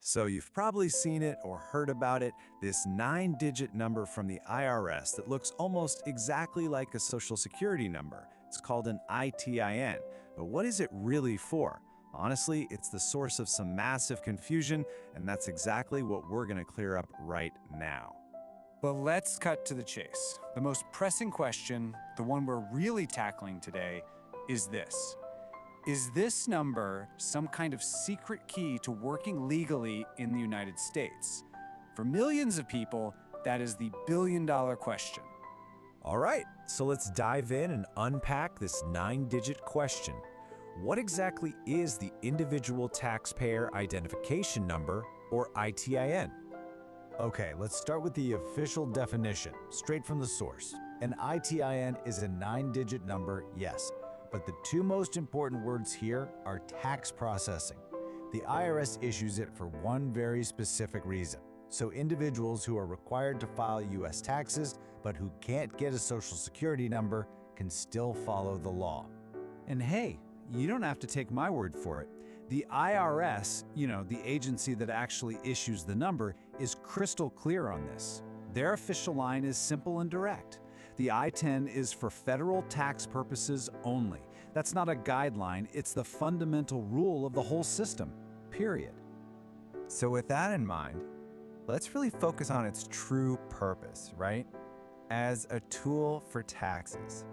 So you've probably seen it or heard about it, this 9-digit number from the IRS that looks almost exactly like a social security number. It's called an ITIN. But what is it really for? Honestly, it's the source of some massive confusion, and that's exactly what we're going to clear up right now. But let's cut to the chase. The most pressing question, the one we're really tackling today, is this. Is this number some kind of secret key to working legally in the United States? For millions of people, that is the billion-dollar question. All right, so let's dive in and unpack this 9-digit question. What exactly is the Individual Taxpayer Identification Number, or ITIN? Okay, let's start with the official definition, straight from the source. An ITIN is a 9-digit number, yes, but the two most important words here are tax processing. The IRS issues it for one very specific reason. So individuals who are required to file U.S. taxes, but who can't get a Social Security number, can still follow the law. And hey, you don't have to take my word for it. The IRS, the agency that actually issues the number, is crystal clear on this. Their official line is simple and direct. The ITIN is for federal tax purposes only. That's not a guideline, it's the fundamental rule of the whole system, period. So with that in mind, let's really focus on its true purpose, right? As a tool for taxes.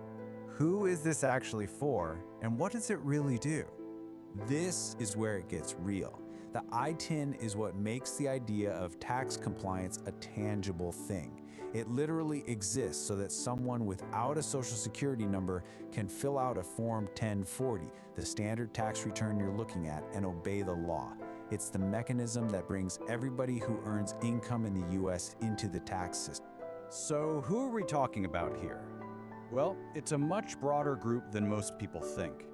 Who is this actually for, and what does it really do? This is where it gets real. The ITIN is what makes the idea of tax compliance a tangible thing. It literally exists so that someone without a Social Security number can fill out a Form 1040, the standard tax return you're looking at, and obey the law. It's the mechanism that brings everybody who earns income in the U.S. into the tax system. So who are we talking about here? Well, it's a much broader group than most people think.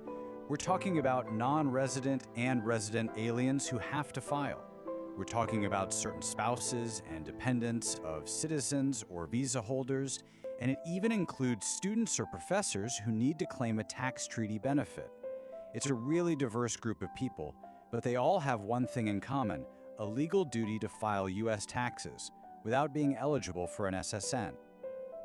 We're talking about non-resident and resident aliens who have to file. We're talking about certain spouses and dependents of citizens or visa holders, and it even includes students or professors who need to claim a tax treaty benefit. It's a really diverse group of people, but they all have one thing in common: a legal duty to file U.S. taxes without being eligible for an SSN.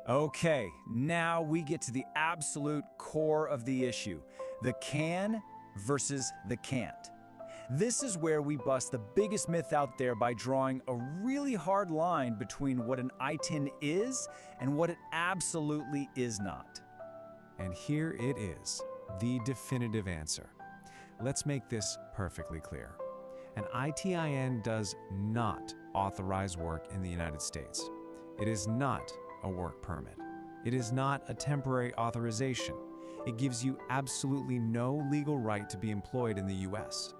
Okay, now we get to the absolute core of the issue, the can versus the can't. This is where we bust the biggest myth out there by drawing a really hard line between what an ITIN is and what it absolutely is not. And here it is, the definitive answer. Let's make this perfectly clear. An ITIN does not authorize work in the United States. It is not a work permit. It is not a temporary authorization. It gives you absolutely no legal right to be employed in the U.S.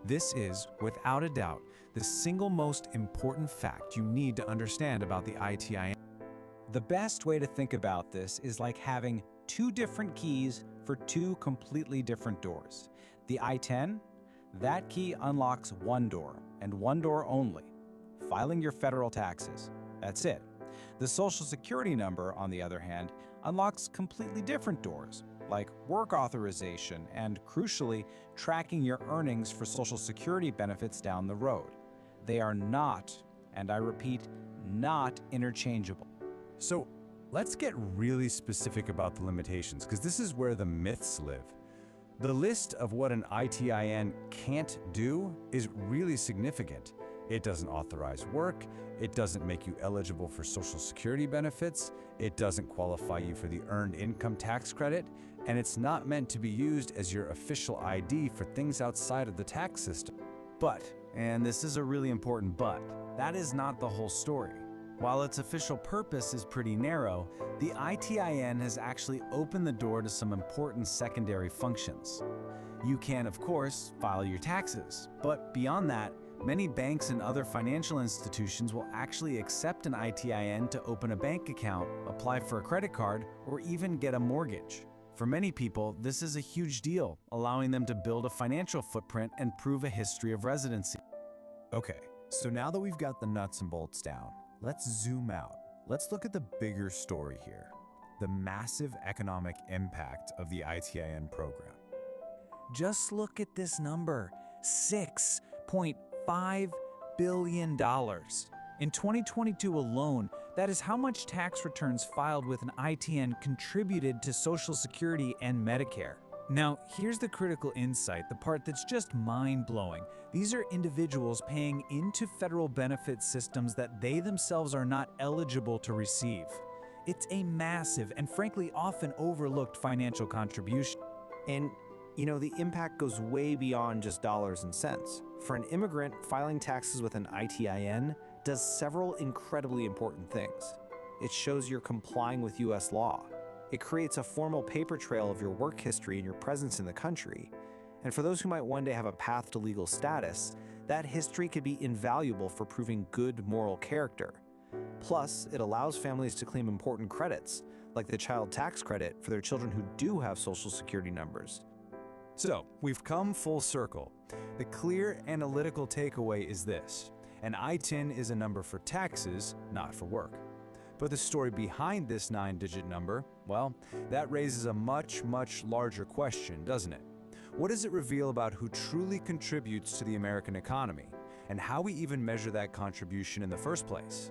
This is, without a doubt, the single most important fact you need to understand about the ITIN. The best way to think about this is like having two different keys for two completely different doors. The ITIN, that key unlocks one door, and one door only: filing your federal taxes. That's it. The Social Security number, on the other hand, unlocks completely different doors, like work authorization and, crucially, tracking your earnings for Social Security benefits down the road. They are not, and I repeat, not interchangeable. So let's get really specific about the limitations, because this is where the myths live. The list of what an ITIN can't do is really significant. It doesn't authorize work, it doesn't make you eligible for Social Security benefits, it doesn't qualify you for the Earned Income Tax Credit, and it's not meant to be used as your official ID for things outside of the tax system. But, and this is a really important but, that is not the whole story. While its official purpose is pretty narrow, the ITIN has actually opened the door to some important secondary functions. You can, of course, file your taxes, but beyond that, many banks and other financial institutions will actually accept an ITIN to open a bank account, apply for a credit card, or even get a mortgage. For many people, this is a huge deal, allowing them to build a financial footprint and prove a history of residency. Okay, so now that we've got the nuts and bolts down, let's zoom out. Let's look at the bigger story here, the massive economic impact of the ITIN program. Just look at this number, $6.5 billion. In 2022 alone, that is how much tax returns filed with an ITN contributed to Social Security and Medicare. Now, here's the critical insight, the part that's just mind-blowing. These are individuals paying into federal benefit systems that they themselves are not eligible to receive. It's a massive and frankly often overlooked financial contribution. And, the impact goes way beyond just dollars and cents. For an immigrant, filing taxes with an ITIN does several incredibly important things. It shows you're complying with U.S. law. It creates a formal paper trail of your work history and your presence in the country. And for those who might one day have a path to legal status, that history could be invaluable for proving good moral character. Plus, it allows families to claim important credits, like the child tax credit for their children who do have Social Security numbers. So, we've come full circle. The clear analytical takeaway is this: an ITIN is a number for taxes, not for work. But the story behind this 9-digit number, well, that raises a much, much larger question, doesn't it? What does it reveal about who truly contributes to the American economy, and how we even measure that contribution in the first place?